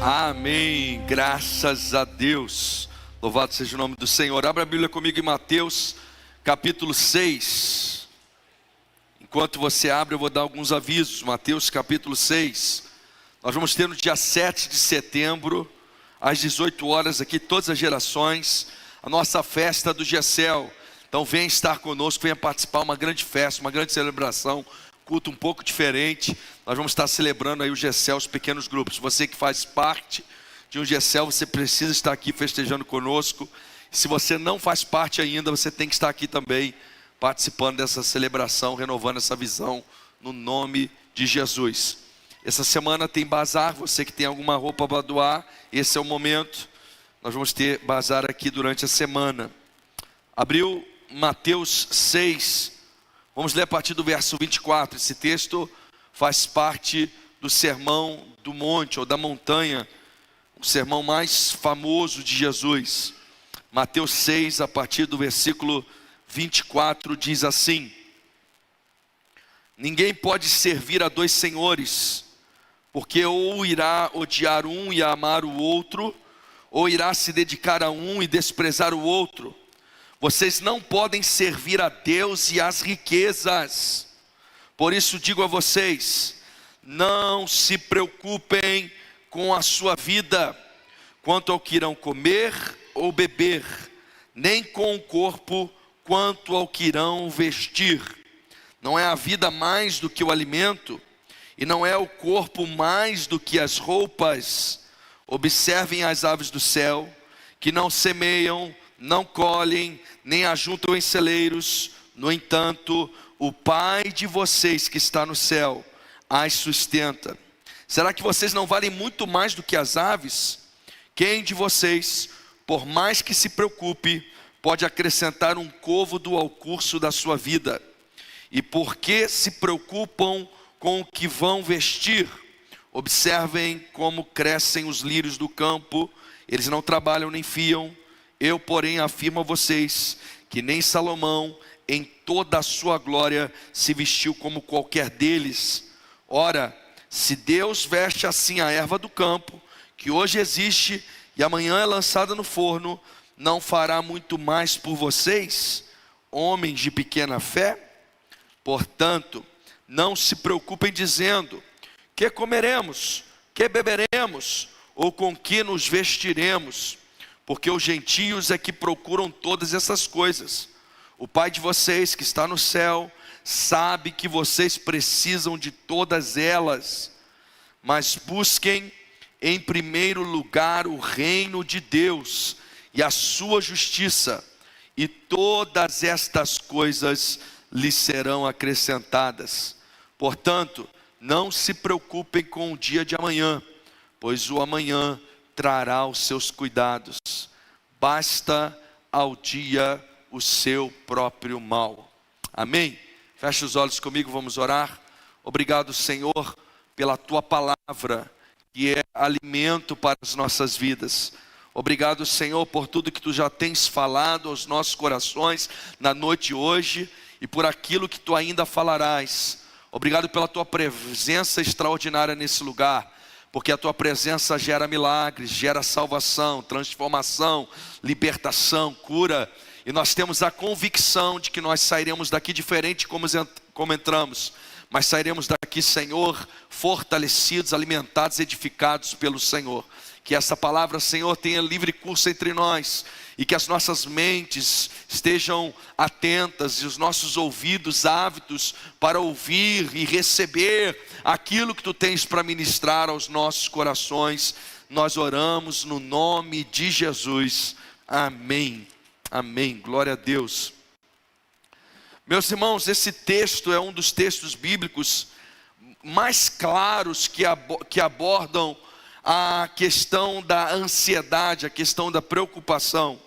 Amém, graças a Deus, louvado seja o nome do Senhor. Abra a Bíblia comigo em Mateus capítulo 6. Enquanto você abre, eu vou dar alguns avisos. Mateus capítulo 6, nós vamos ter no dia 7 de setembro, às 18 horas aqui, todas as gerações, a nossa festa do GECEL. Então venha estar conosco, venha participar, uma grande festa, uma grande celebração, culto um pouco diferente. Nós vamos estar celebrando aí o GECEL, os pequenos grupos. Você que faz parte de um GECEL, você precisa estar aqui festejando conosco. Se você não faz parte ainda, você tem que estar aqui também, participando dessa celebração, renovando essa visão, no nome de Jesus. Essa semana tem bazar, você que tem alguma roupa para doar, esse é o momento. Nós vamos ter bazar aqui durante a semana. Abriu Mateus 6, vamos ler a partir do verso 24. Esse texto faz parte do sermão do monte ou da montanha, o sermão mais famoso de Jesus. Mateus 6, a partir do versículo 24, diz assim: ninguém pode servir a dois senhores, porque ou irá odiar um e amar o outro, ou irá se dedicar a um e desprezar o outro. Vocês não podem servir a Deus e às riquezas. Por isso digo a vocês, não se preocupem com a sua vida, quanto ao que irão comer ou beber, nem com o corpo, quanto ao que irão vestir. Não é a vida mais do que o alimento, e não é o corpo mais do que as roupas. Observem as aves do céu, que não semeiam, não colhem, nem ajuntam em celeiros. No entanto, o Pai de vocês que está no céu as sustenta. Será que vocês não valem muito mais do que as aves? Quem de vocês, por mais que se preocupe, pode acrescentar um côvado ao curso da sua vida? E por que se preocupam com o que vão vestir? Observem como crescem os lírios do campo, eles não trabalham nem fiam. Eu, porém, afirmo a vocês que nem Salomão, em toda a sua glória, se vestiu como qualquer deles. Ora, se Deus veste assim a erva do campo, que hoje existe e amanhã é lançada no forno, não fará muito mais por vocês, homens de pequena fé? Portanto, não se preocupem dizendo: que comeremos, que beberemos, ou com que nos vestiremos? Porque os gentios é que procuram todas essas coisas. O Pai de vocês que está no céu sabe que vocês precisam de todas elas. Mas busquem em primeiro lugar o reino de Deus e a sua justiça, e todas estas coisas lhes serão acrescentadas. Portanto, não se preocupem com o dia de amanhã, pois o amanhã trará os seus cuidados. Basta ao dia o seu próprio mal. Amém? Feche os olhos comigo, vamos orar. Obrigado, Senhor, pela tua palavra, que é alimento para as nossas vidas. Obrigado, Senhor, por tudo que tu já tens falado aos nossos corações na noite de hoje, e por aquilo que tu ainda falarás. Obrigado pela tua presença extraordinária nesse lugar, porque a tua presença gera milagres, gera salvação, transformação, libertação, cura. E nós temos a convicção de que nós sairemos daqui diferente como entramos, mas sairemos daqui, Senhor, fortalecidos, alimentados, edificados pelo Senhor. Que essa palavra, Senhor, tenha livre curso entre nós, e que as nossas mentes estejam atentas e os nossos ouvidos ávidos para ouvir e receber aquilo que tu tens para ministrar aos nossos corações. Nós oramos no nome de Jesus. Amém. Amém. Glória a Deus. Meus irmãos, esse texto é um dos textos bíblicos mais claros que abordam a questão da ansiedade, a questão da preocupação.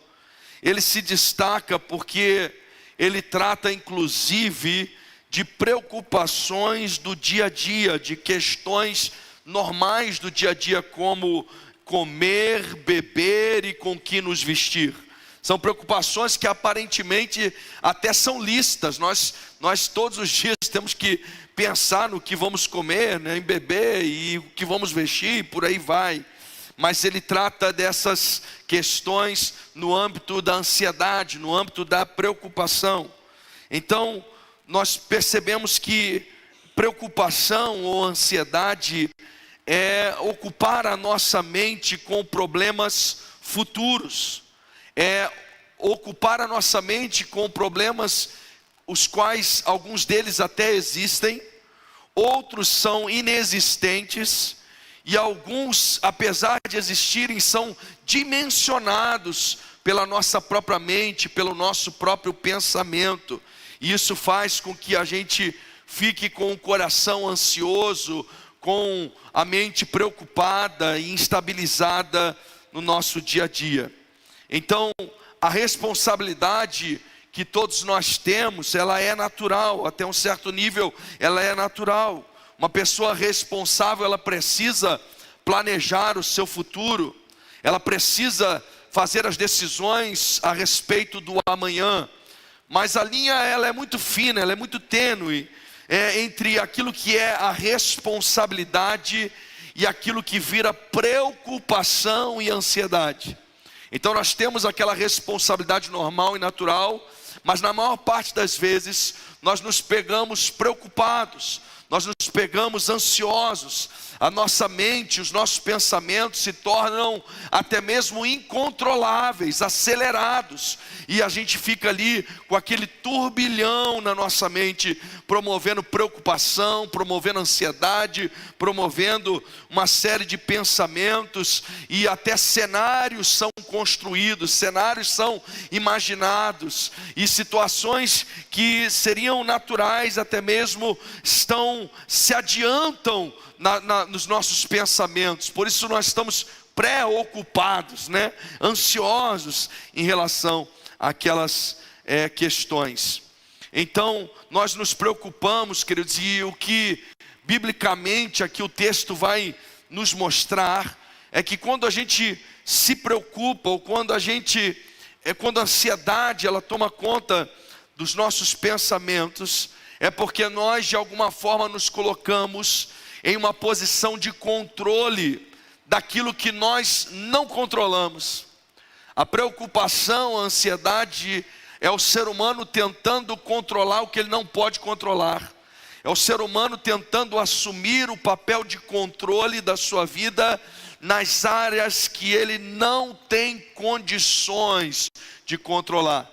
Ele se destaca porque ele trata inclusive de preocupações do dia a dia, de questões normais do dia a dia, como comer, beber e com que nos vestir. São preocupações que aparentemente até são lícitas. Nós todos os dias temos que pensar no que vamos comer, né, em beber e o que vamos vestir, por aí vai. mas ele trata dessas questões no âmbito da ansiedade, no âmbito da preocupação. Então, nós percebemos que preocupação ou ansiedade é ocupar a nossa mente com problemas futuros, é ocupar a nossa mente com problemas os quais alguns deles até existem, outros são inexistentes, e alguns, apesar de existirem, são dimensionados pela nossa própria mente, pelo nosso próprio pensamento. E isso faz com que a gente fique com o coração ansioso, com a mente preocupada e instabilizada no nosso dia a dia. Então, a responsabilidade que todos nós temos, ela é natural, até um certo nível ela é natural. Uma pessoa responsável, ela precisa planejar o seu futuro, ela precisa fazer as decisões a respeito do amanhã, mas a linha ela é muito fina, ela é muito tênue, entre aquilo que é a responsabilidade e aquilo que vira preocupação e ansiedade. Então nós temos aquela responsabilidade normal e natural, mas na maior parte das vezes nós nos pegamos preocupados, nós nos pegamos ansiosos, a nossa mente, os nossos pensamentos se tornam até mesmo incontroláveis, acelerados, e a gente fica ali com aquele turbilhão na nossa mente, promovendo preocupação, promovendo ansiedade, promovendo uma série de pensamentos, e até cenários são construídos, cenários são imaginados, e situações que seriam naturais até mesmo se adiantam nos nossos pensamentos. Por isso nós estamos preocupados, ansiosos em relação àquelas questões. Então nós nos preocupamos, queridos, e o que biblicamente aqui o texto vai nos mostrar é que quando a gente se preocupa, ou quando a ansiedade ela toma conta dos nossos pensamentos, é porque nós de alguma forma nos colocamos em uma posição de controle daquilo que nós não controlamos. A preocupação, a ansiedade é o ser humano tentando controlar o que ele não pode controlar. É o ser humano tentando assumir o papel de controle da sua vida nas áreas que ele não tem condições de controlar.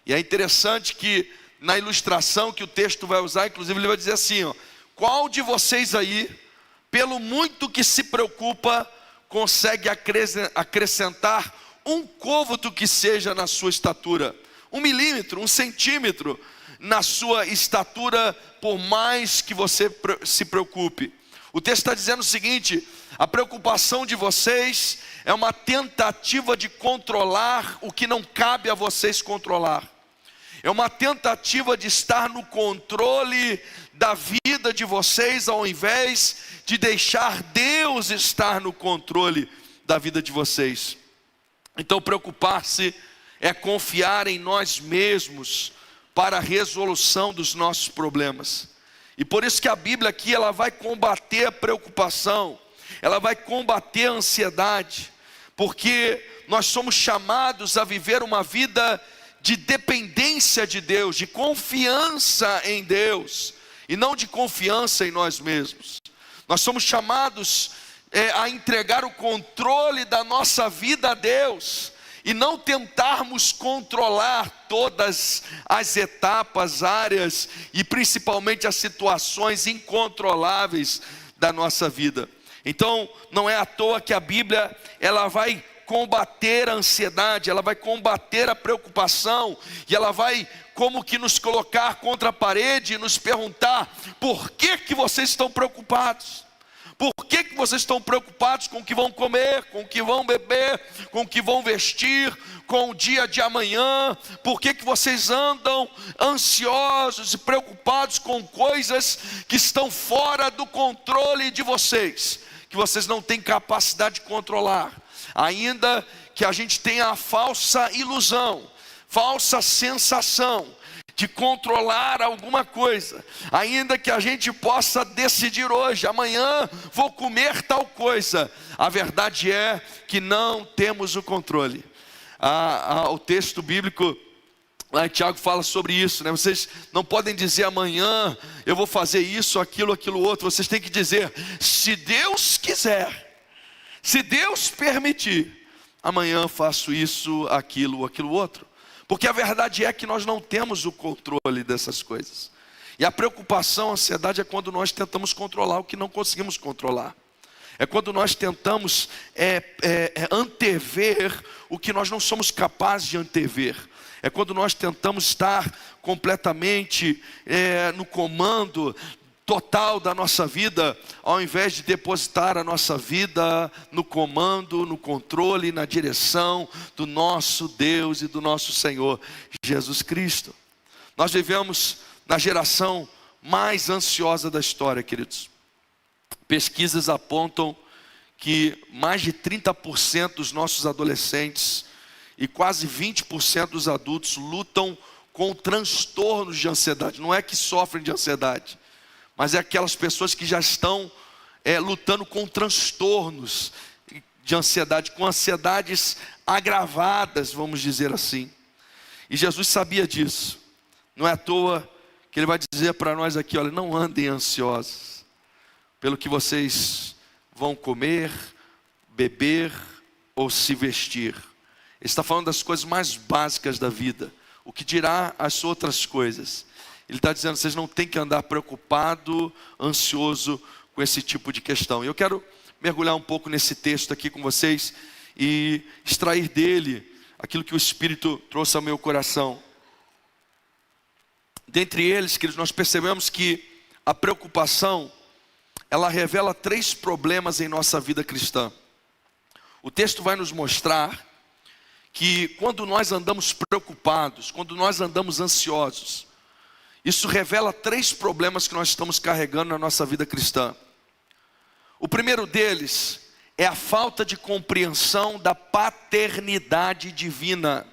E é interessante que na ilustração que o texto vai usar, inclusive ele vai dizer assim, qual de vocês aí, pelo muito que se preocupa, consegue acrescentar um côvado que seja na sua estatura? 1 milímetro, 1 centímetro na sua estatura, por mais que você se preocupe. O texto está dizendo o seguinte: a preocupação de vocês é uma tentativa de controlar o que não cabe a vocês controlar. É uma tentativa de estar no controle da vida de vocês, ao invés de deixar Deus estar no controle da vida de vocês. Então preocupar-se é confiar em nós mesmos para a resolução dos nossos problemas. E por isso que a Bíblia aqui ela vai combater a preocupação, ela vai combater a ansiedade, porque nós somos chamados a viver uma vida de dependência de Deus, de confiança em Deus, e não de confiança em nós mesmos. Nós somos chamados a entregar o controle da nossa vida a Deus, e não tentarmos controlar todas as etapas, áreas, e principalmente as situações incontroláveis da nossa vida. Então não é à toa que a Bíblia ela vai combater a ansiedade, ela vai combater a preocupação, e ela vai como que nos colocar contra a parede e nos perguntar: por que vocês estão preocupados? Por que vocês estão preocupados com o que vão comer, com o que vão beber, com o que vão vestir, com o dia de amanhã? Por que vocês andam ansiosos e preocupados com coisas que estão fora do controle de vocês, que vocês não têm capacidade de controlar? Ainda que a gente tenha a falsa ilusão, falsa sensação de controlar alguma coisa, ainda que a gente possa decidir hoje, amanhã vou comer tal coisa, a verdade é que não temos o controle. O texto bíblico lá em Tiago fala sobre isso, né? Vocês não podem dizer amanhã eu vou fazer isso, aquilo outro. Vocês têm que dizer, se Deus quiser, se Deus permitir, amanhã faço isso, aquilo outro. Porque a verdade é que nós não temos o controle dessas coisas. E a preocupação, a ansiedade é quando nós tentamos controlar o que não conseguimos controlar. É quando nós tentamos antever o que nós não somos capazes de antever. É quando nós tentamos estar completamente no comando total da nossa vida, ao invés de depositar a nossa vida no comando, no controle, na direção do nosso Deus e do nosso Senhor Jesus Cristo. Nós vivemos na geração mais ansiosa da história, queridos. Pesquisas apontam que mais de 30% dos nossos adolescentes e quase 20% dos adultos lutam com transtornos de ansiedade. Não é que sofrem de ansiedade, mas é aquelas pessoas que já estão lutando com transtornos de ansiedade, com ansiedades agravadas, vamos dizer assim. E Jesus sabia disso. Não é à toa que Ele vai dizer para nós aqui, olha, não andem ansiosos pelo que vocês vão comer, beber ou se vestir. Ele está falando das coisas mais básicas da vida. O que dirá as outras coisas? Ele está dizendo, vocês não têm que andar preocupado, ansioso com esse tipo de questão. E eu quero mergulhar um pouco nesse texto aqui com vocês e extrair dele aquilo que o Espírito trouxe ao meu coração. Dentre eles, queridos, nós percebemos que a preocupação, ela revela 3 problemas em nossa vida cristã. O texto vai nos mostrar que quando nós andamos preocupados, quando nós andamos ansiosos, isso revela 3 problemas que nós estamos carregando na nossa vida cristã. O primeiro deles é a falta de compreensão da paternidade divina.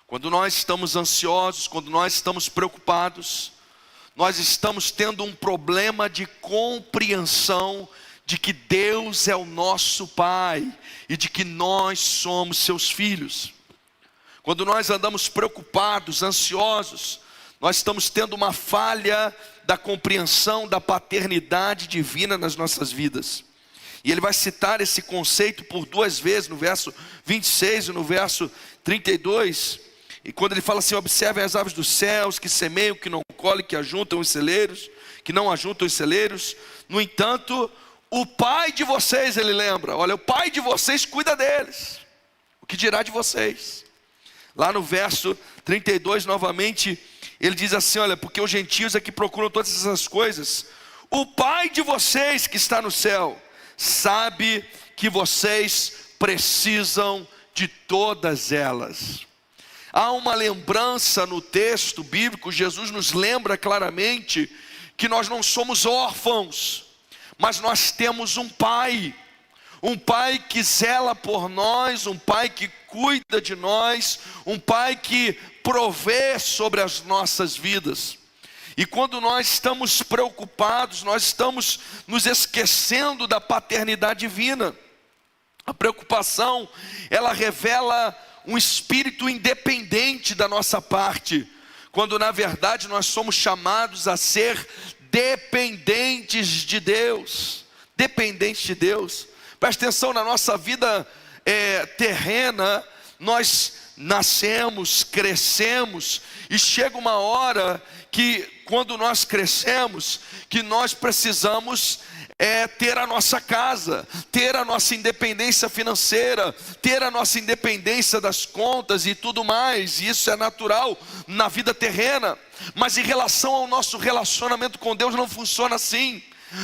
Quando nós estamos ansiosos, quando nós estamos preocupados, nós estamos tendo um problema de compreensão de que Deus é o nosso Pai e de que nós somos seus filhos. Quando nós andamos preocupados, ansiosos, nós estamos tendo uma falha da compreensão da paternidade divina nas nossas vidas. E ele vai citar esse conceito por 2 vezes, no verso 26 e no verso 32. E quando ele fala assim, observem as aves dos céus, que semeiam, que não colhem, que ajuntam os celeiros, que não ajuntam os celeiros. No entanto, o Pai de vocês, ele lembra, olha, o Pai de vocês cuida deles. O que dirá de vocês? Lá no verso 32, novamente, ele diz assim, olha, porque os gentios é que procuram todas essas coisas. O Pai de vocês que está no céu, sabe que vocês precisam de todas elas. Há uma lembrança no texto bíblico, Jesus nos lembra claramente que nós não somos órfãos, mas nós temos um Pai que zela por nós, um Pai que cuida de nós, um Pai que provê sobre as nossas vidas. E quando nós estamos preocupados, nós estamos nos esquecendo da paternidade divina. A preocupação, ela revela um espírito independente da nossa parte, quando na verdade nós somos chamados a ser dependentes de Deus. Dependentes de Deus. Presta atenção, na nossa vida terrena, nós nascemos, crescemos, e chega uma hora que quando nós crescemos, que nós precisamos ter a nossa casa, ter a nossa independência financeira, ter a nossa independência das contas e tudo mais. E isso é natural na vida terrena, mas em relação ao nosso relacionamento com Deus não funciona assim.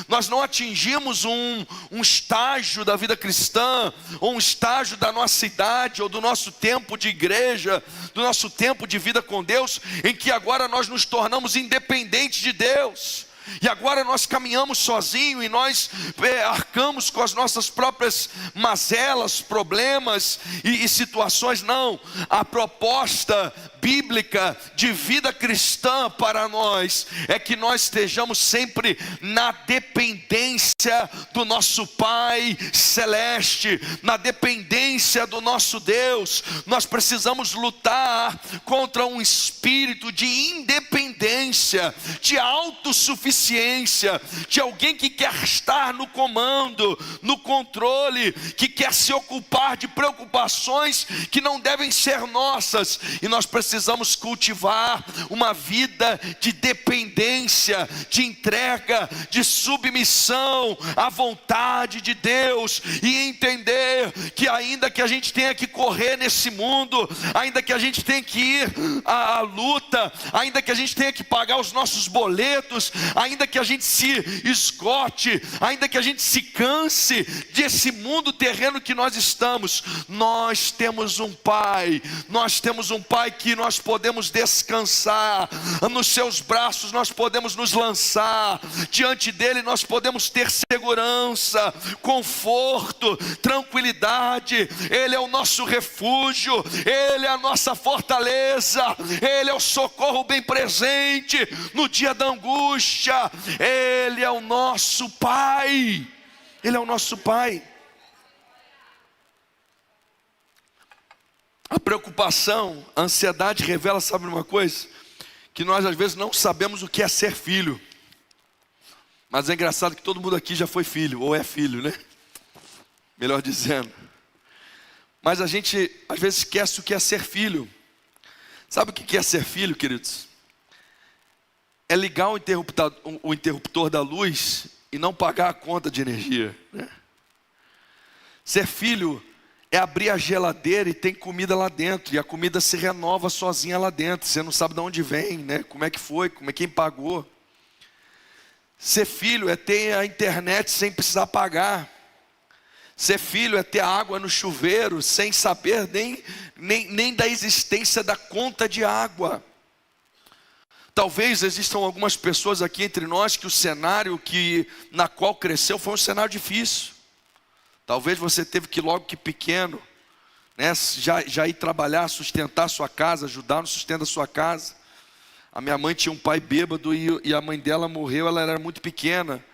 Nós não atingimos um estágio da vida cristã, ou um estágio da nossa idade, ou do nosso tempo de igreja, do nosso tempo de vida com Deus, em que agora nós nos tornamos independentes de Deus. E agora nós caminhamos sozinhos e nós arcamos com as nossas próprias mazelas, problemas e situações. Não, a proposta bíblica de vida cristã para nós é que nós estejamos sempre na dependência do nosso Pai Celeste, na dependência do nosso Deus. Nós precisamos lutar contra um espírito de independência, de autossuficiência, de alguém que quer estar no comando, no controle, que quer se ocupar de preocupações que não devem ser nossas. E nós precisamos cultivar uma vida de dependência, de entrega, de submissão à vontade de Deus, e entender que ainda que a gente tenha que correr nesse mundo, ainda que a gente tenha que ir à luta, ainda que a gente tenha que pagar os nossos boletos, ainda que a gente se esgote, ainda que a gente se canse desse mundo terreno que nós estamos, nós temos um Pai, que nós podemos descansar, nos seus braços nós podemos nos lançar, diante dele nós podemos ter segurança, conforto, tranquilidade. Ele é o nosso refúgio, ele é a nossa fortaleza, ele é o socorro bem presente no dia da angústia. Ele é o nosso Pai, ele é o nosso Pai. A preocupação, a ansiedade revela, sabe uma coisa? Que nós às vezes não sabemos o que é ser filho. Mas é engraçado que todo mundo aqui já foi filho, ou é filho, né? Melhor dizendo. Mas a gente às vezes esquece o que é ser filho. Sabe o que é ser filho, queridos? É ligar o interruptor da luz e não pagar a conta de energia, né? Ser filho é abrir a geladeira e tem comida lá dentro, e a comida se renova sozinha lá dentro. Você não sabe de onde vem, né? Como é que foi, quem pagou. Ser filho é ter a internet sem precisar pagar. Ser filho é ter água no chuveiro sem saber nem da existência da conta de água. Talvez existam algumas pessoas aqui entre nós que o cenário na qual cresceu foi um cenário difícil. Talvez você teve que logo que pequeno, né, já ir trabalhar, sustentar a sua casa, ajudar no sustento da sua casa. A minha mãe tinha um pai bêbado e a mãe dela morreu, ela era muito pequena.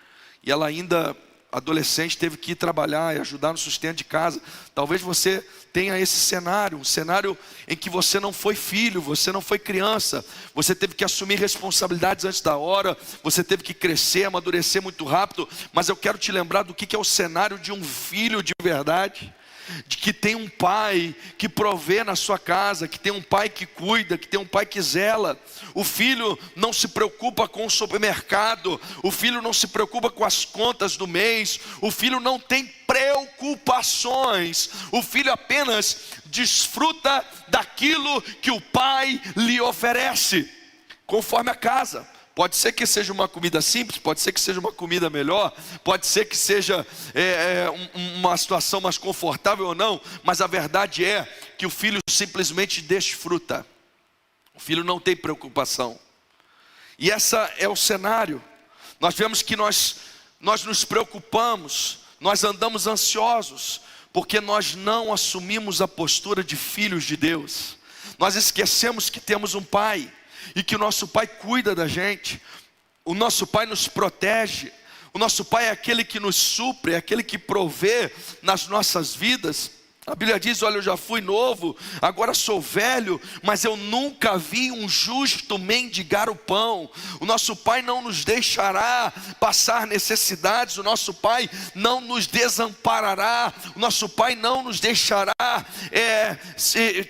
E ela ainda, adolescente, teve que ir trabalhar e ajudar no sustento de casa. Talvez você tenha esse cenário, um cenário em que você não foi filho, você não foi criança. Você teve que assumir responsabilidades antes da hora, você teve que crescer, amadurecer muito rápido. Mas eu quero te lembrar do que é o cenário de um filho de verdade. De que tem um pai que provê na sua casa, que tem um pai que cuida, que tem um pai que zela. O filho não se preocupa com o supermercado, o filho não se preocupa com as contas do mês, o filho não tem preocupações, o filho apenas desfruta daquilo que o pai lhe oferece, conforme a casa. Pode ser que seja uma comida simples, pode ser que seja uma comida melhor, pode ser que seja uma situação mais confortável ou não, mas a verdade é que o filho simplesmente desfruta. O filho não tem preocupação. E esse é o cenário. Nós vemos que nós nos preocupamos, nós andamos ansiosos, porque nós não assumimos a postura de filhos de Deus. Nós esquecemos que temos um Pai, e que o nosso Pai cuida da gente, o nosso Pai nos protege, o nosso Pai é aquele que nos supre, é aquele que provê nas nossas vidas. A Bíblia diz: olha, eu já fui novo, agora sou velho, mas eu nunca vi um justo mendigar o pão. O nosso Pai não nos deixará passar necessidades, o nosso Pai não nos desamparará, o nosso Pai não nos deixará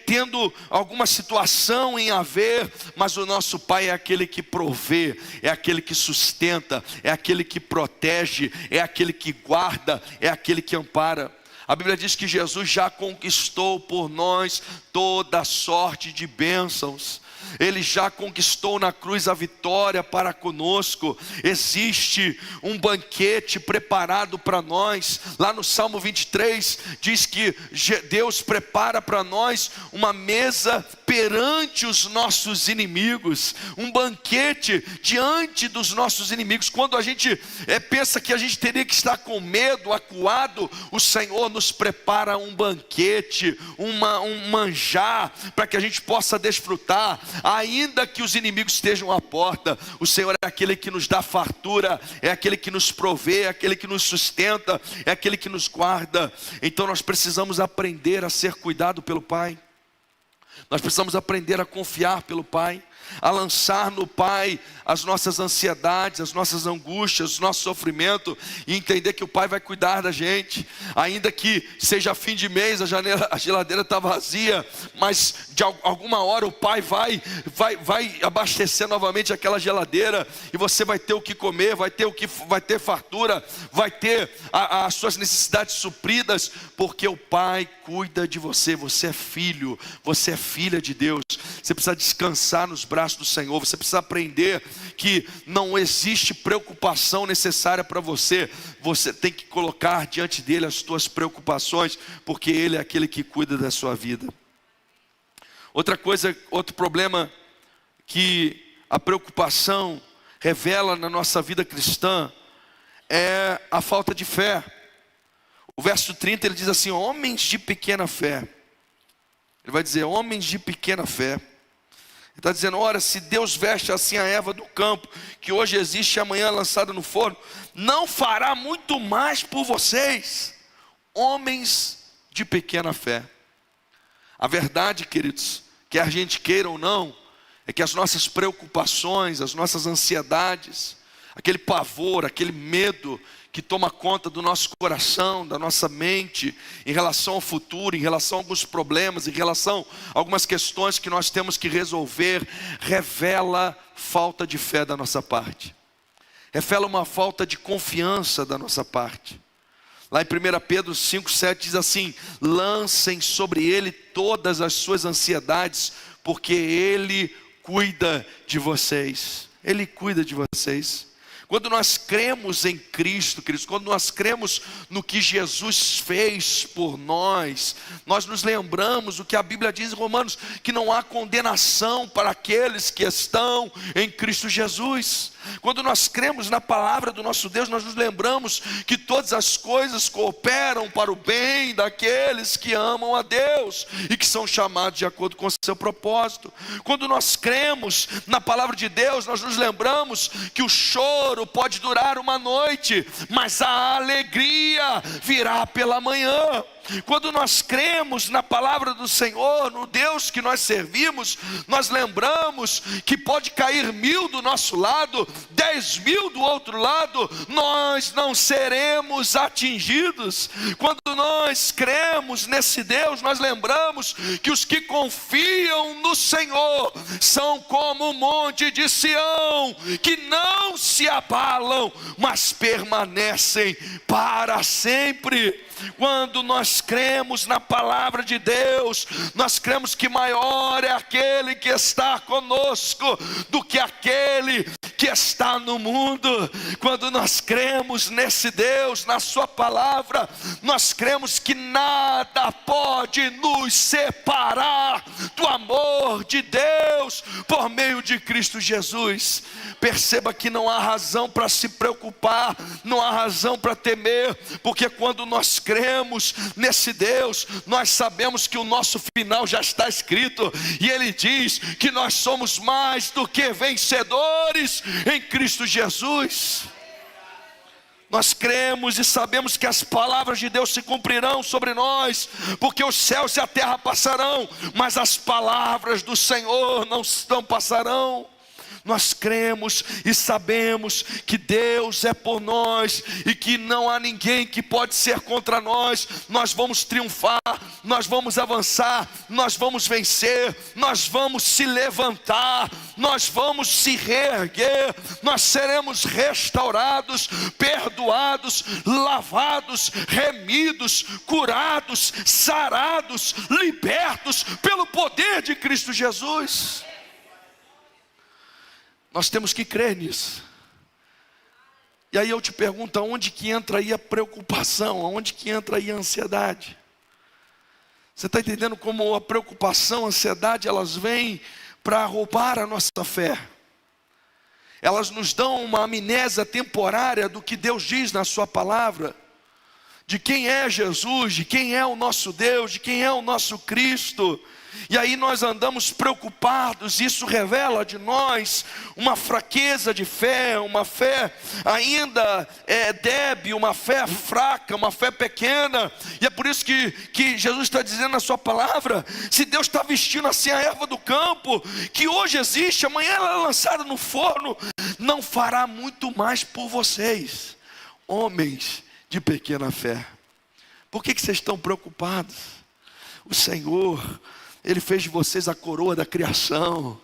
tendo alguma situação em haver, mas o nosso Pai é aquele que provê, é aquele que sustenta, é aquele que protege, é aquele que guarda, é aquele que ampara. A Bíblia diz que Jesus já conquistou por nós toda sorte de bênçãos. Ele já conquistou na cruz a vitória para conosco. Existe um banquete preparado para nós. Lá no Salmo 23 diz que Deus prepara para nós uma mesa perante os nossos inimigos, um banquete diante dos nossos inimigos. Quando a gente pensa que a gente teria que estar com medo, acuado, o Senhor nos prepara um banquete, um manjar, para que a gente possa desfrutar, ainda que os inimigos estejam à porta. O Senhor é aquele que nos dá fartura, é aquele que nos provê, é aquele que nos sustenta, é aquele que nos guarda. Então nós precisamos aprender a ser cuidado pelo Pai. Nós precisamos aprender a confiar pelo Pai, a lançar no Pai as nossas ansiedades, as nossas angústias, o nosso sofrimento, e entender que o Pai vai cuidar da gente, ainda que seja fim de mês, a geladeira está vazia, mas de alguma hora o Pai vai abastecer novamente aquela geladeira, e você vai ter o que comer, vai ter fartura, vai ter as suas necessidades supridas, porque o Pai cuida de você. Você é filho, você é filha de Deus. Você precisa descansar nos braços do Senhor. Você precisa aprender que não existe preocupação necessária para você. Você tem que colocar diante dele as suas preocupações, porque ele é aquele que cuida da sua vida. Outra coisa, outro problema que a preocupação revela na nossa vida cristã é a falta de fé. O verso 30 ele diz assim: homens de pequena fé. Ele vai dizer, homens de pequena fé. Ele está dizendo, ora, se Deus veste assim a erva do campo, que hoje existe e amanhã é lançada no forno, não fará muito mais por vocês, homens de pequena fé. A verdade, queridos, quer a gente queira ou não, é que as nossas preocupações, as nossas ansiedades, aquele pavor, aquele medo que toma conta do nosso coração, da nossa mente, em relação ao futuro, em relação a alguns problemas, em relação a algumas questões que nós temos que resolver, revela falta de fé da nossa parte, revela uma falta de confiança da nossa parte. Lá em 1 Pedro 5,7 diz assim: lancem sobre ele todas as suas ansiedades, porque ele cuida de vocês. Ele cuida de vocês. Quando nós cremos em Cristo, queridos, quando nós cremos no que Jesus fez por nós, nós nos lembramos o que a Bíblia diz em Romanos, que não há condenação para aqueles que estão em Cristo Jesus. Quando nós cremos na palavra do nosso Deus, nós nos lembramos que todas as coisas cooperam para o bem daqueles que amam a Deus e que são chamados de acordo com o seu propósito. Quando nós cremos na palavra de Deus, nós nos lembramos que o choro pode durar uma noite, mas a alegria virá pela manhã. Quando nós cremos na palavra do Senhor, no Deus que nós servimos, nós lembramos que pode cair 1000 do nosso lado, 10.000 do outro lado, nós não seremos atingidos. Quando nós cremos nesse Deus, nós lembramos que os que confiam no Senhor são como o monte de Sião, que não se abalam, mas permanecem para sempre. Quando nós cremos na palavra de Deus, nós cremos que maior é aquele que está conosco do que aquele que está no mundo. Quando nós cremos nesse Deus, na sua palavra, nós cremos que nada pode nos separar do amor de Deus por meio de Cristo Jesus. Perceba que não há razão para se preocupar, não há razão para temer, porque quando nós cremos nesse Deus, nós sabemos que o nosso final já está escrito, e Ele diz que nós somos mais do que vencedores em Cristo Jesus. Nós cremos e sabemos que as palavras de Deus se cumprirão sobre nós, porque os céus e a terra passarão, mas as palavras do Senhor não passarão. Nós cremos e sabemos que Deus é por nós e que não há ninguém que pode ser contra nós. Nós vamos triunfar, nós vamos avançar, nós vamos vencer, nós vamos se levantar, nós vamos se reerguer, nós seremos restaurados, perdoados, lavados, remidos, curados, sarados, libertos pelo poder de Cristo Jesus. Nós temos que crer nisso. E aí eu te pergunto, aonde que entra aí a preocupação? Aonde que entra aí a ansiedade? Você está entendendo como a preocupação, a ansiedade, elas vêm para roubar a nossa fé. Elas nos dão uma amnésia temporária do que Deus diz na sua palavra, de quem é Jesus, de quem é o nosso Deus, de quem é o nosso Cristo. E aí nós andamos preocupados, isso revela de nós uma fraqueza de fé, uma fé ainda débil, uma fé fraca, uma fé pequena. E é por isso que Jesus está dizendo na sua palavra, se Deus está vestindo assim a erva do campo, que hoje existe, amanhã ela é lançada no forno, não fará muito mais por vocês, homens de pequena fé. Por que vocês estão preocupados? O Senhor, Ele fez de vocês a coroa da criação.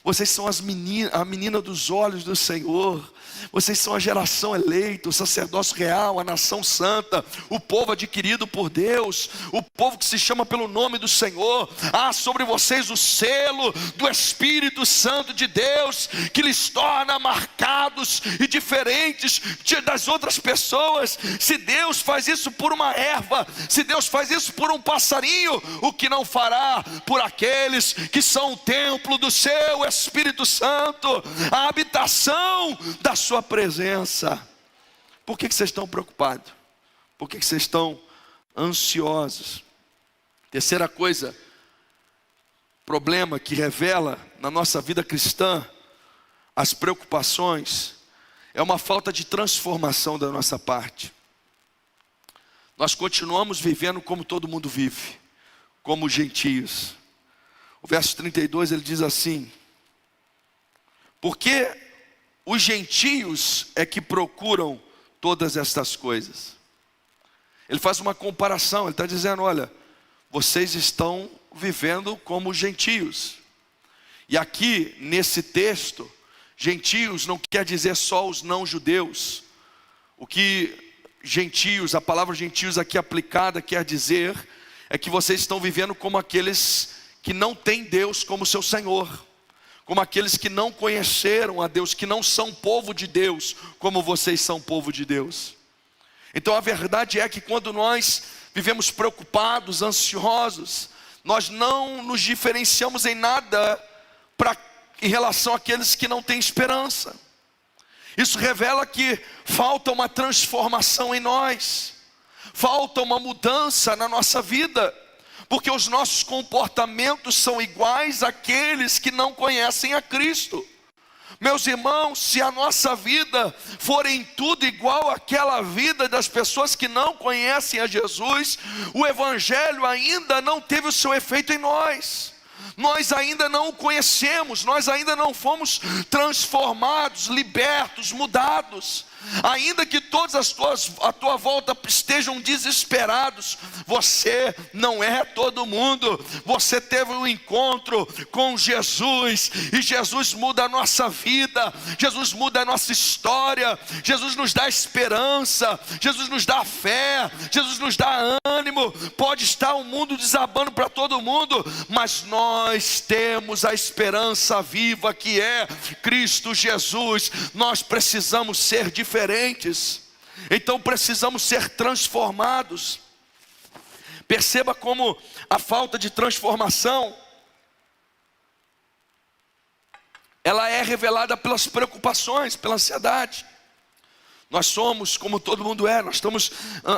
Vocês são a menina dos olhos do Senhor. Vocês são a geração eleita, o sacerdócio real, a nação santa, o povo adquirido por Deus, o povo que se chama pelo nome do Senhor. Há sobre vocês o selo do Espírito Santo de Deus, que lhes torna marcados e diferentes das outras pessoas. Se Deus faz isso por uma erva, se Deus faz isso por um passarinho, o que não fará por aqueles que são o templo do seu Espírito Santo, a habitação da sua presença? Por que vocês estão preocupados? Por que vocês estão ansiosos? Terceira coisa, problema que revela na nossa vida cristã as preocupações, é uma falta de transformação da nossa parte. Nós continuamos vivendo como todo mundo vive, como gentios. O verso 32 ele diz assim: porque os gentios é que procuram todas estas coisas. Ele faz uma comparação, ele está dizendo, olha, vocês estão vivendo como gentios. E aqui, nesse texto, gentios não quer dizer só os não judeus. O que gentios, a palavra gentios aqui aplicada quer dizer, é que vocês estão vivendo como aqueles que não têm Deus como seu Senhor, como aqueles que não conheceram a Deus, que não são povo de Deus, como vocês são povo de Deus. Então a verdade é que quando nós vivemos preocupados, ansiosos, nós não nos diferenciamos em nada em relação àqueles que não têm esperança. Isso revela que falta uma transformação em nós, falta uma mudança na nossa vida, porque os nossos comportamentos são iguais àqueles que não conhecem a Cristo. Meus irmãos, se a nossa vida for em tudo igual àquela vida das pessoas que não conhecem a Jesus, o Evangelho ainda não teve o seu efeito em nós. Nós ainda não o conhecemos, nós ainda não fomos transformados, libertos, mudados. Ainda que todos à tua volta estejam desesperados, você não é todo mundo. Você teve um encontro com Jesus, e Jesus muda a nossa vida, Jesus muda a nossa história, Jesus nos dá esperança, Jesus nos dá fé, Jesus nos dá ânimo. Pode estar o mundo desabando para todo mundo, mas nós temos a esperança viva que é Cristo Jesus. Nós precisamos ser diferentes, então precisamos ser transformados. Perceba como a falta de transformação, ela é revelada pelas preocupações, pela ansiedade. Nós somos como todo mundo é, nós estamos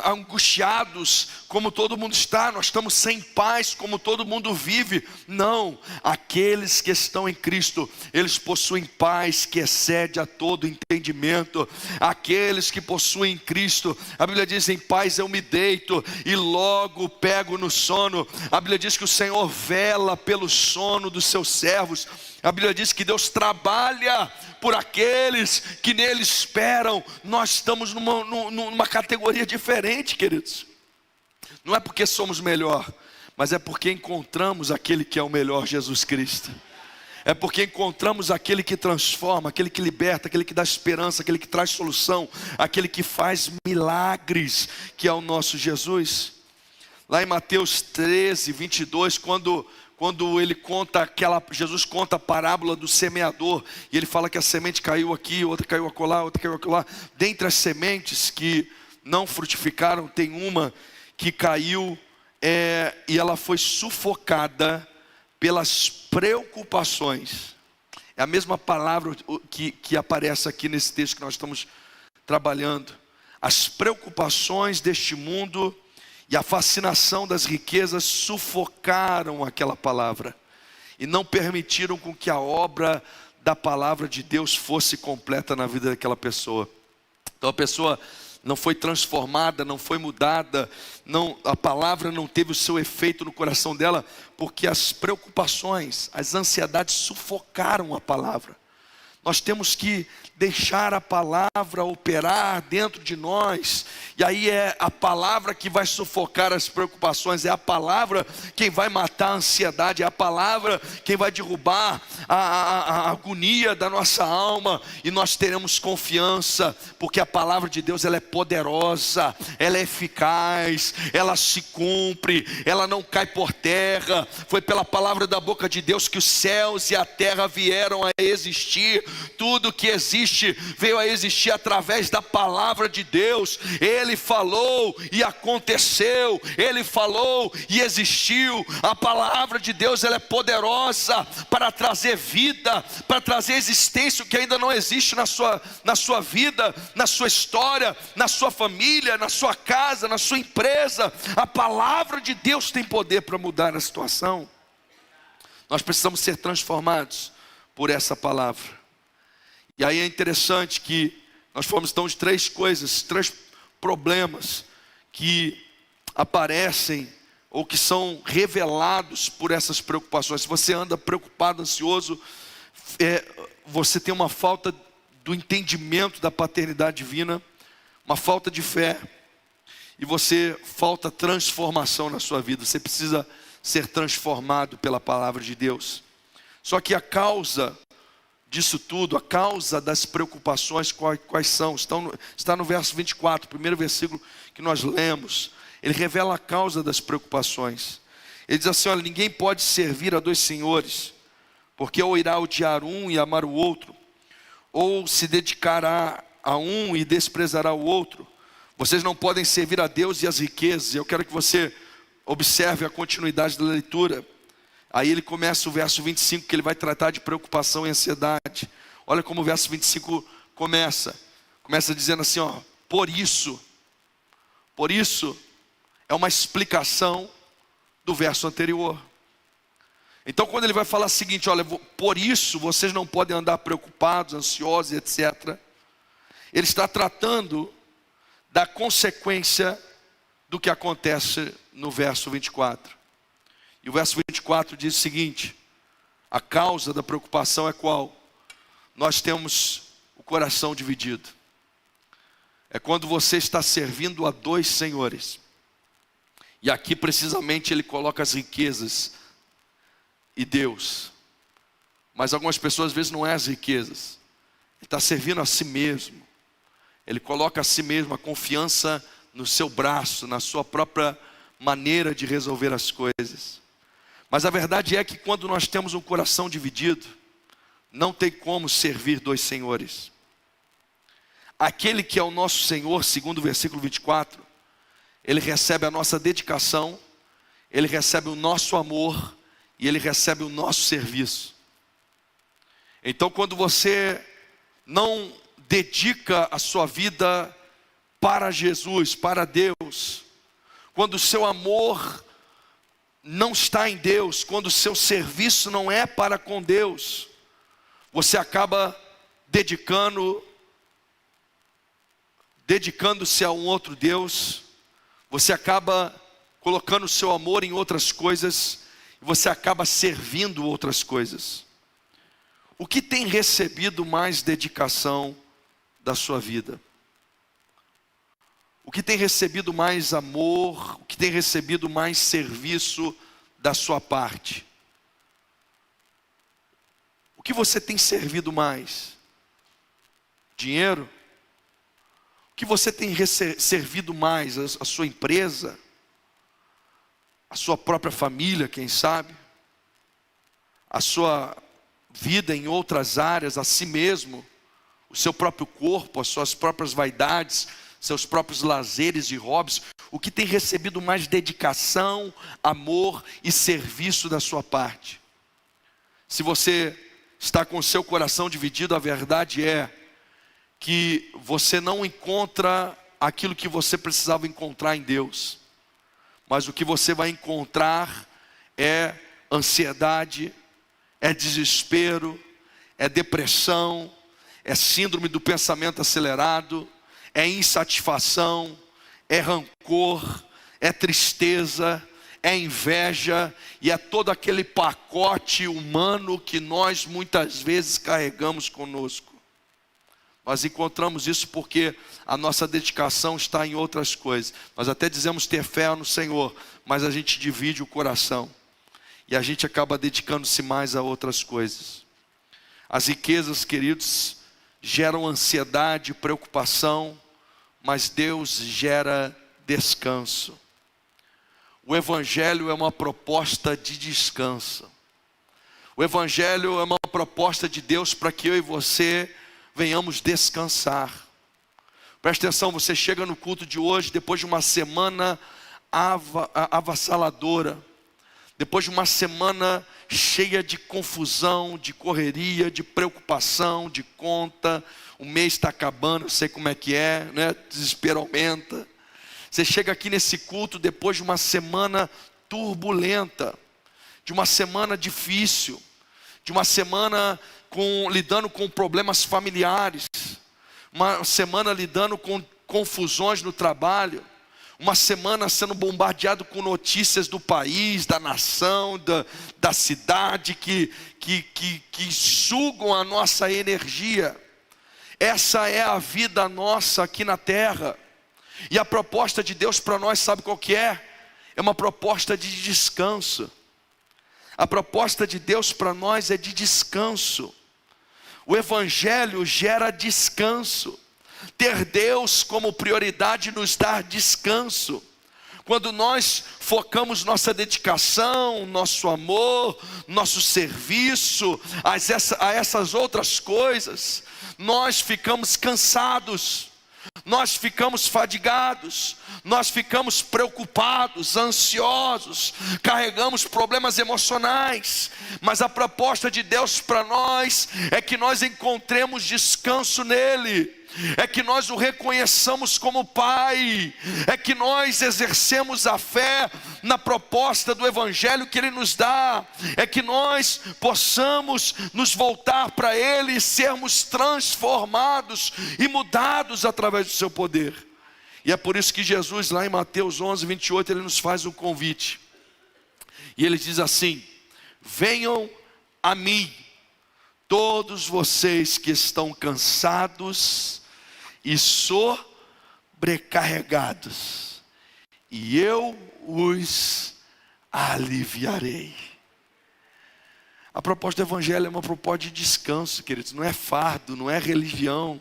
angustiados como todo mundo está, nós estamos sem paz como todo mundo vive. Não, aqueles que estão em Cristo, eles possuem paz que excede a todo entendimento. Aqueles que possuem Cristo, a Bíblia diz, em paz eu me deito e logo pego no sono. A Bíblia diz que o Senhor vela pelo sono dos seus servos. A Bíblia diz que Deus trabalha por aqueles que nele esperam. Nós estamos numa categoria diferente, queridos. Não é porque somos melhor, mas é porque encontramos aquele que é o melhor, Jesus Cristo. É porque encontramos aquele que transforma, aquele que liberta, aquele que dá esperança, aquele que traz solução, aquele que faz milagres, que é o nosso Jesus. Lá em Mateus 13, 22, quando ele conta Jesus conta a parábola do semeador, e ele fala que a semente caiu aqui, outra caiu acolá, outra caiu acolá. Dentre as sementes que não frutificaram, tem uma que caiu e ela foi sufocada pelas preocupações. É a mesma palavra que aparece aqui nesse texto que nós estamos trabalhando. As preocupações deste mundo e a fascinação das riquezas sufocaram aquela palavra e não permitiram com que a obra da palavra de Deus fosse completa na vida daquela pessoa. Então a pessoa não foi transformada, não foi mudada, a palavra não teve o seu efeito no coração dela, porque as preocupações, as ansiedades sufocaram a palavra. Nós temos que deixar a palavra operar dentro de nós, e aí é a palavra que vai sufocar as preocupações, é a palavra quem vai matar a ansiedade, é a palavra quem vai derrubar a agonia da nossa alma, e nós teremos confiança, porque a palavra de Deus ela é poderosa, ela é eficaz, ela se cumpre, ela não cai por terra. Foi pela palavra da boca de Deus que os céus e a terra vieram a existir. Tudo que existe veio a existir através da palavra de Deus. Ele falou e aconteceu, ele falou e existiu. A palavra de Deus ela é poderosa para trazer vida, para trazer existência, o que ainda não existe na sua vida, na sua história, na sua família, na sua casa, na sua empresa. A palavra de Deus tem poder para mudar a situação. Nós precisamos ser transformados por essa palavra. E aí é interessante que nós falamos então de três coisas, três problemas que aparecem ou que são revelados por essas preocupações. Se você anda preocupado, ansioso, você tem uma falta do entendimento da paternidade divina, uma falta de fé, e você falta transformação na sua vida. Você precisa ser transformado pela palavra de Deus. Só que a causa disso tudo, a causa das preocupações, quais são? Está no verso 24, primeiro versículo que nós lemos. Ele revela a causa das preocupações. Ele diz assim: olha, ninguém pode servir a dois senhores, porque ou irá odiar um e amar o outro, ou se dedicará a um e desprezará o outro. Vocês não podem servir a Deus e as riquezas. Eu quero que você observe a continuidade da leitura. Aí ele começa o verso 25, que ele vai tratar de preocupação e ansiedade. Olha como o verso 25 começa dizendo assim, ó: por isso é uma explicação do verso anterior. Então quando ele vai falar o seguinte, olha, por isso vocês não podem andar preocupados, ansiosos, etc. Ele está tratando da consequência do que acontece no verso 24. E o verso 24 diz o seguinte: a causa da preocupação é qual? Nós temos o coração dividido. É quando você está servindo a dois senhores. E aqui precisamente ele coloca as riquezas e Deus. Mas algumas pessoas às vezes não é as riquezas. Ele está servindo a si mesmo. Ele coloca a si mesmo, a confiança no seu braço, na sua própria maneira de resolver as coisas. Mas a verdade é que quando nós temos um coração dividido, não tem como servir dois senhores. Aquele que é o nosso Senhor, segundo o versículo 24, ele recebe a nossa dedicação, ele recebe o nosso amor e ele recebe o nosso serviço. Então quando você não dedica a sua vida para Jesus, para Deus, quando o seu amor não está em Deus, quando o seu serviço não é para com Deus, você acaba dedicando-se a um outro Deus, você acaba colocando o seu amor em outras coisas, você acaba servindo outras coisas. O que tem recebido mais dedicação da sua vida? O que tem recebido mais amor? O que tem recebido mais serviço da sua parte? O que você tem servido mais? Dinheiro? O que você tem servido mais? A sua empresa? A sua própria família, quem sabe? A sua vida em outras áreas, a si mesmo? O seu próprio corpo, as suas próprias vaidades? seus próprios lazeres e hobbies, o que tem recebido mais dedicação, amor e serviço da sua parte. Se você está com o seu coração dividido, a verdade é que você não encontra aquilo que você precisava encontrar em Deus, mas o que você vai encontrar é ansiedade, é desespero, é depressão, é síndrome do pensamento acelerado, é insatisfação, é rancor, é tristeza, é inveja, e é todo aquele pacote humano que nós muitas vezes carregamos conosco. Nós encontramos isso porque a nossa dedicação está em outras coisas. Nós até dizemos ter fé no Senhor, mas a gente divide o coração, e a gente acaba dedicando-se mais a outras coisas. As riquezas, queridos, geram ansiedade, preocupação, mas Deus gera descanso. O Evangelho é uma proposta de descanso. O Evangelho é uma proposta de Deus para que eu e você venhamos descansar. Presta atenção, você chega no culto de hoje depois de uma semana avassaladora, depois de uma semana cheia de confusão, de correria, de preocupação, de conta. O mês está acabando, eu sei como é que é, né? Desespero aumenta. Você chega aqui nesse culto depois de uma semana turbulenta, de uma semana difícil, de uma semana lidando com problemas familiares, uma semana lidando com confusões no trabalho, uma semana sendo bombardeado com notícias do país, da nação, da cidade, que sugam a nossa energia. Essa é a vida nossa aqui na terra. E a proposta de Deus para nós, sabe qual que é? É uma proposta de descanso. A proposta de Deus para nós é de descanso. O Evangelho gera descanso. Ter Deus como prioridade nos dá descanso. Quando nós focamos nossa dedicação, nosso amor, nosso serviço a essas outras coisas, nós ficamos cansados, nós ficamos fadigados, nós ficamos preocupados, ansiosos, carregamos problemas emocionais. Mas a proposta de Deus para nós é que nós encontremos descanso nele, é que nós o reconheçamos como Pai, é que nós exercemos a fé na proposta do Evangelho que Ele nos dá, é que nós possamos nos voltar para Ele e sermos transformados e mudados através do seu poder. E é por isso que Jesus, lá em Mateus 11, 28, Ele nos faz um convite, e Ele diz assim: venham a mim, todos vocês que estão cansados e sobrecarregados, e eu os aliviarei. A proposta do Evangelho é uma proposta de descanso, queridos. Não é fardo, não é religião,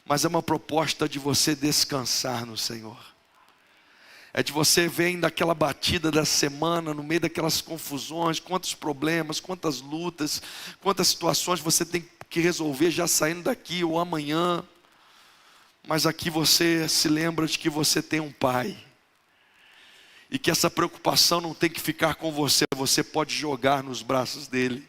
mas é uma proposta de você descansar no Senhor. É de você ver daquela batida da semana, no meio daquelas confusões, quantos problemas, quantas lutas, quantas situações você tem que resolver já saindo daqui ou amanhã. Mas aqui você se lembra de que você tem um Pai, e que essa preocupação não tem que ficar com você, você pode jogar nos braços dele.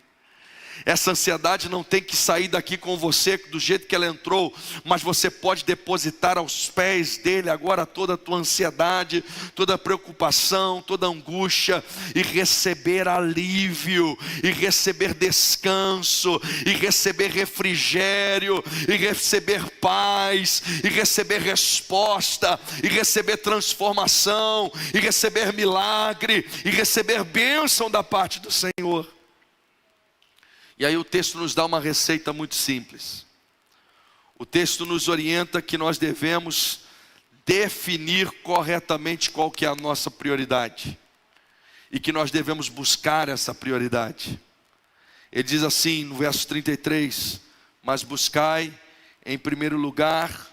Essa ansiedade não tem que sair daqui com você do jeito que ela entrou, mas você pode depositar aos pés dele agora toda a tua ansiedade, toda a preocupação, toda a angústia, e receber alívio, e receber descanso, e receber refrigério, e receber paz, e receber resposta, e receber transformação, e receber milagre, e receber bênção da parte do Senhor. E aí o texto nos dá uma receita muito simples. O texto nos orienta que nós devemos definir corretamente qual que é a nossa prioridade, e que nós devemos buscar essa prioridade. Ele diz assim no verso 33, mas buscai em primeiro lugar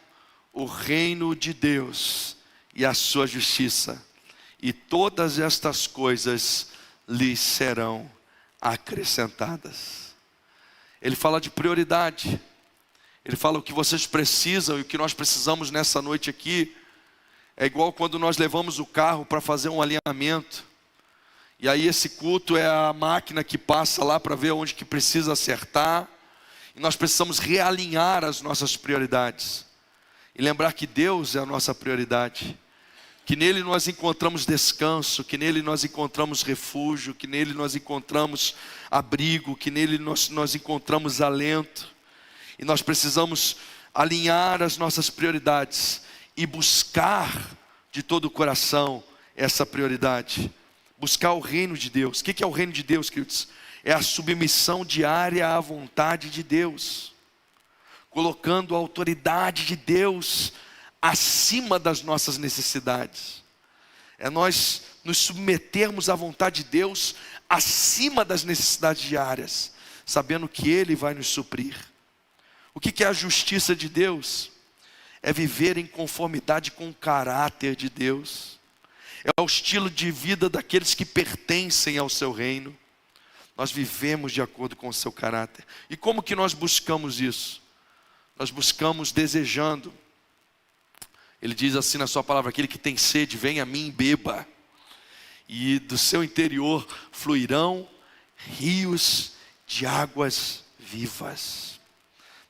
o reino de Deus e a sua justiça, e todas estas coisas lhes serão acrescentadas. Ele fala de prioridade. Ele fala: o que vocês precisam e o que nós precisamos nessa noite aqui é igual quando nós levamos o carro para fazer um alinhamento. E aí esse culto é a máquina que passa lá para ver onde que precisa acertar. E nós precisamos realinhar as nossas prioridades. E lembrar que Deus é a nossa prioridade. Que nele nós encontramos descanso, que nele nós encontramos refúgio, que nele nós encontramos abrigo, que nele nós encontramos alento. E nós precisamos alinhar as nossas prioridades e buscar de todo o coração essa prioridade. Buscar o reino de Deus. O que é o reino de Deus, queridos? É a submissão diária à vontade de Deus. Colocando a autoridade de Deus acima das nossas necessidades. É nós nos submetermos à vontade de Deus acima das necessidades diárias, sabendo que Ele vai nos suprir. O que é a justiça de Deus? É viver em conformidade com o caráter de Deus. É o estilo de vida daqueles que pertencem ao seu reino. Nós vivemos de acordo com o seu caráter. E como que nós buscamos isso? Nós buscamos desejando. Ele diz assim na sua palavra: aquele que tem sede, venha a mim e beba. E do seu interior fluirão rios de águas vivas.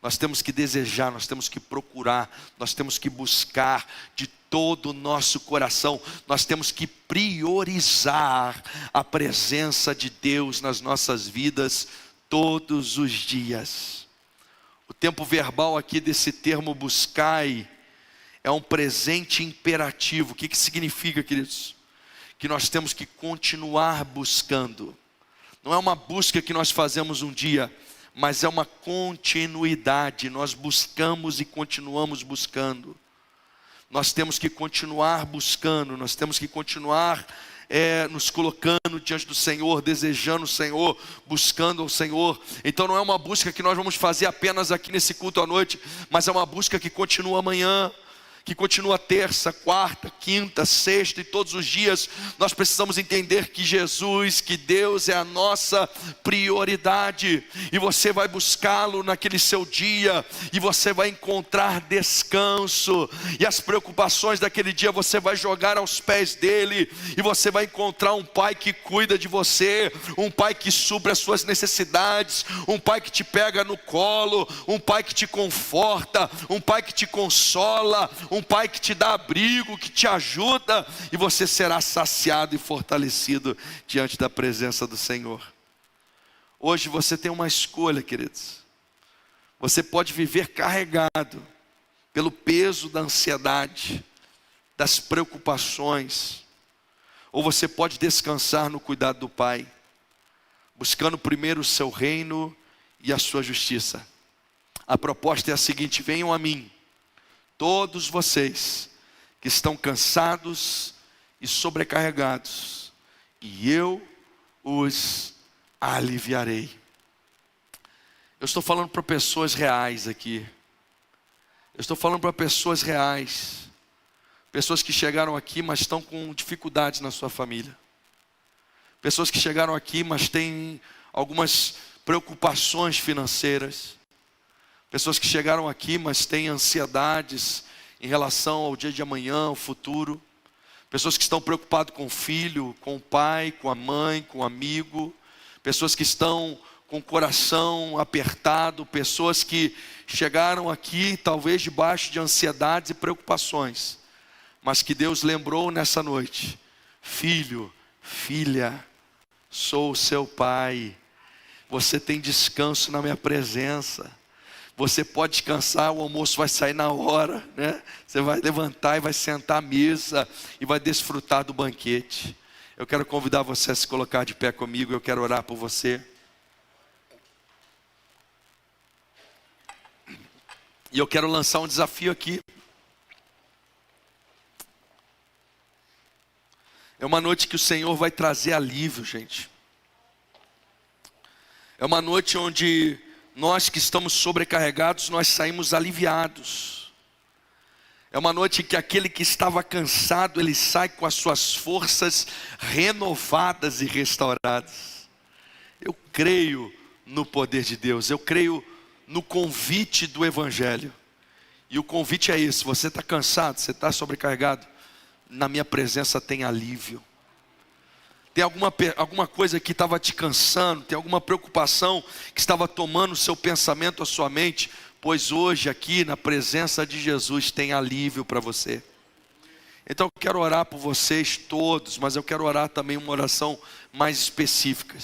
Nós temos que desejar, nós temos que procurar, nós temos que buscar de todo o nosso coração. Nós temos que priorizar a presença de Deus nas nossas vidas todos os dias. O tempo verbal aqui desse termo buscai é um presente imperativo. O que significa, queridos? Que nós temos que continuar buscando. Não é uma busca que nós fazemos um dia, mas é uma continuidade. Nós buscamos e continuamos buscando. Nós temos que continuar buscando, nós temos que continuar nos colocando diante do Senhor, desejando o Senhor, buscando o Senhor. Então não é uma busca que nós vamos fazer apenas aqui nesse culto à noite, mas é uma busca que continua amanhã, que continua terça, quarta, quinta, sexta e todos os dias. Nós precisamos entender que Jesus, que Deus é a nossa prioridade, e você vai buscá-lo naquele seu dia, e você vai encontrar descanso, e as preocupações daquele dia você vai jogar aos pés dele, e você vai encontrar um pai que cuida de você, um pai que supre as suas necessidades, um pai que te pega no colo, um pai que te conforta, um pai que te consola, um pai que te dá abrigo, que te ajuda, e você será saciado e fortalecido diante da presença do Senhor. Hoje você tem uma escolha, queridos. Você pode viver carregado pelo peso da ansiedade, das preocupações, ou você pode descansar no cuidado do Pai, buscando primeiro o seu reino e a sua justiça. A proposta é a seguinte: venham a mim, todos vocês que estão cansados e sobrecarregados, e eu os aliviarei. Eu estou falando para pessoas reais aqui. Eu estou falando para pessoas reais. Pessoas que chegaram aqui, mas estão com dificuldades na sua família. Pessoas que chegaram aqui, mas têm algumas preocupações financeiras. Pessoas que chegaram aqui, mas têm ansiedades em relação ao dia de amanhã, ao futuro. Pessoas que estão preocupadas com o filho, com o pai, com a mãe, com o amigo. Pessoas que estão com o coração apertado. Pessoas que chegaram aqui, talvez debaixo de ansiedades e preocupações. Mas que Deus lembrou nessa noite: filho, filha, sou o seu pai. Você tem descanso na minha presença. Você pode descansar, o almoço vai sair na hora, né? Você vai levantar e vai sentar à mesa e vai desfrutar do banquete. Eu quero convidar você a se colocar de pé comigo, eu quero orar por você. E eu quero lançar um desafio aqui. É uma noite que o Senhor vai trazer alívio, gente. É uma noite onde nós que estamos sobrecarregados, nós saímos aliviados. É uma noite que aquele que estava cansado, ele sai com as suas forças renovadas e restauradas. Eu creio no poder de Deus, eu creio no convite do Evangelho. E o convite é esse: você está cansado, você está sobrecarregado, na minha presença tem alívio. Tem alguma coisa que estava te cansando, tem alguma preocupação que estava tomando o seu pensamento, a sua mente, pois hoje aqui na presença de Jesus tem alívio para você. Então eu quero orar por vocês todos, mas eu quero orar também uma oração mais específica,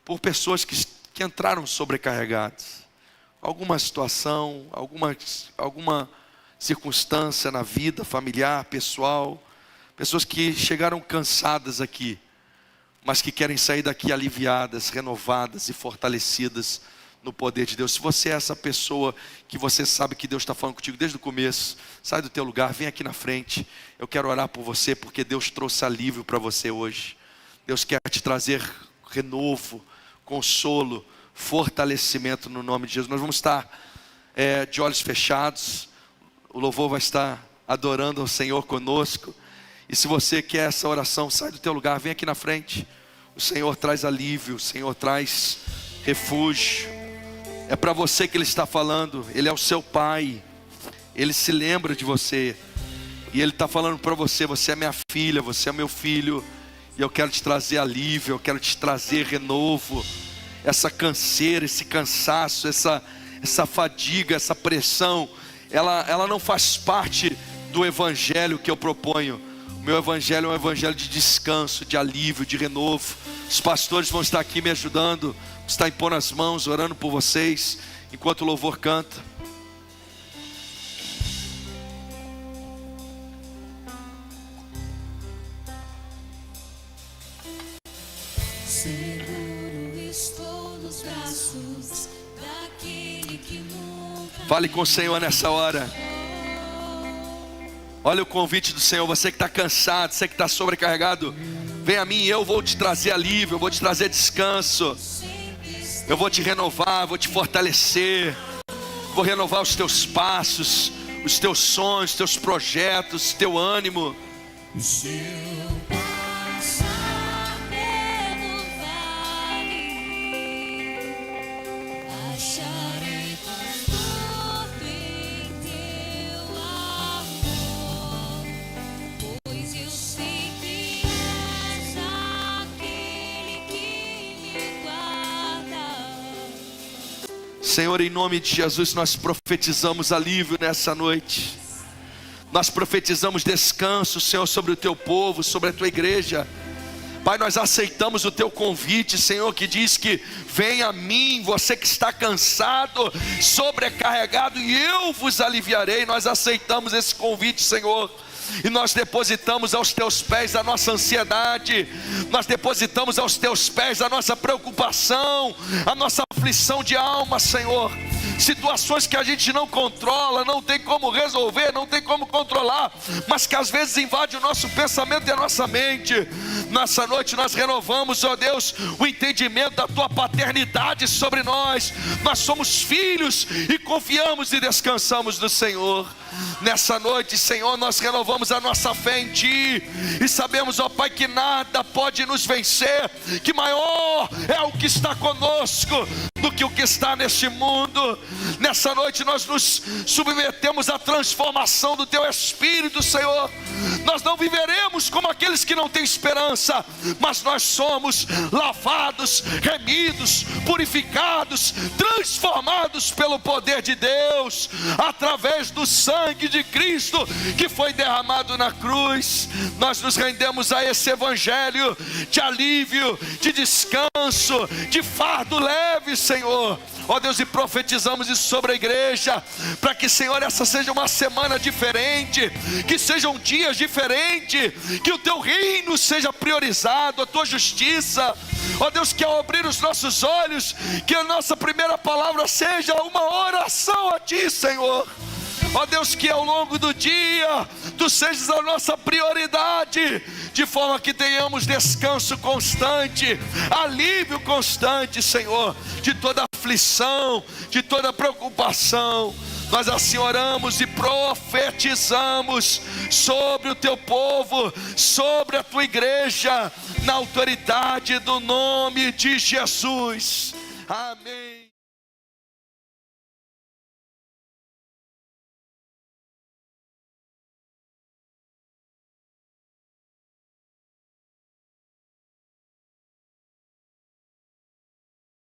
por pessoas que entraram sobrecarregadas, alguma situação, alguma circunstância na vida familiar, pessoal, pessoas que chegaram cansadas aqui, mas que querem sair daqui aliviadas, renovadas e fortalecidas no poder de Deus. Se você é essa pessoa que você sabe que Deus está falando contigo desde o começo, sai do teu lugar, vem aqui na frente. Eu quero orar por você, porque Deus trouxe alívio para você hoje. Deus quer te trazer renovo, consolo, fortalecimento no nome de Jesus. Nós vamos estar de olhos fechados, o louvor vai estar adorando ao Senhor conosco. E se você quer essa oração, sai do teu lugar, vem aqui na frente. O Senhor traz alívio, o Senhor traz refúgio. É para você que Ele está falando. Ele é o seu Pai, Ele se lembra de você, e Ele está falando para você: você é minha filha, você é meu filho, e eu quero te trazer alívio, eu quero te trazer renovo. Essa canseira, esse cansaço, essa fadiga, essa pressão, ela não faz parte do Evangelho que eu proponho. O meu Evangelho é um Evangelho de descanso, de alívio, de renovo. Os pastores vão estar aqui me ajudando, está impondo as mãos, orando por vocês, enquanto o louvor canta. Seguro estou nos braços daquele que nunca. Fale com o Senhor nessa hora. Olha o convite do Senhor. Você que está cansado, você que está sobrecarregado, vem a mim, eu vou te trazer alívio, eu vou te trazer descanso, eu vou te renovar, vou te fortalecer, vou renovar os teus passos, os teus sonhos, os teus projetos, teu ânimo. Se eu passar pelo vale, acharei conforto em teu amor, pois eu sei que és aquele que me guarda. Senhor, em nome de Jesus, nós profetizamos alívio nessa noite. Nós profetizamos descanso, Senhor, sobre o teu povo, sobre a tua igreja. Pai, nós aceitamos o teu convite, Senhor, que diz que vem a mim, você que está cansado, sobrecarregado, e eu vos aliviarei. Nós aceitamos esse convite, Senhor, e nós depositamos aos teus pés a nossa ansiedade, nós depositamos aos teus pés a nossa preocupação, a nossa aflição de alma, Senhor. Situações que a gente não controla, não tem como resolver, não tem como controlar, mas que às vezes invade o nosso pensamento e a nossa mente. Nessa noite nós renovamos, ó Deus, o entendimento da tua paternidade sobre nós. Nós somos filhos e confiamos e descansamos no Senhor. Nessa noite, Senhor, nós renovamos a nossa fé em Ti, e sabemos, ó Pai, que nada pode nos vencer, que maior é o que está conosco do que o que está neste mundo. Nessa noite nós nos submetemos à transformação do Teu Espírito, Senhor. Nós não viveremos como aqueles que não têm esperança, mas nós somos lavados, remidos, purificados, transformados pelo poder de Deus, através do sangue de Cristo que foi derramado na cruz. Nós nos rendemos a esse Evangelho de alívio, de descanso, de fardo leve, Senhor. Ó Deus, e profetizamos isso sobre a igreja, para que, Senhor, essa seja uma semana diferente, que sejam dias diferentes, que o Teu reino seja priorizado, a Tua justiça. Ó Deus, que ao abrir os nossos olhos, que a nossa primeira palavra seja uma oração a Ti, Senhor. Ó Deus, que ao longo do dia Tu sejas a nossa prioridade, de forma que tenhamos descanso constante, alívio constante, Senhor, de toda aflição, de toda preocupação. Nós assim oramos e profetizamos sobre o Teu povo, sobre a Tua igreja, na autoridade do nome de Jesus. Amém.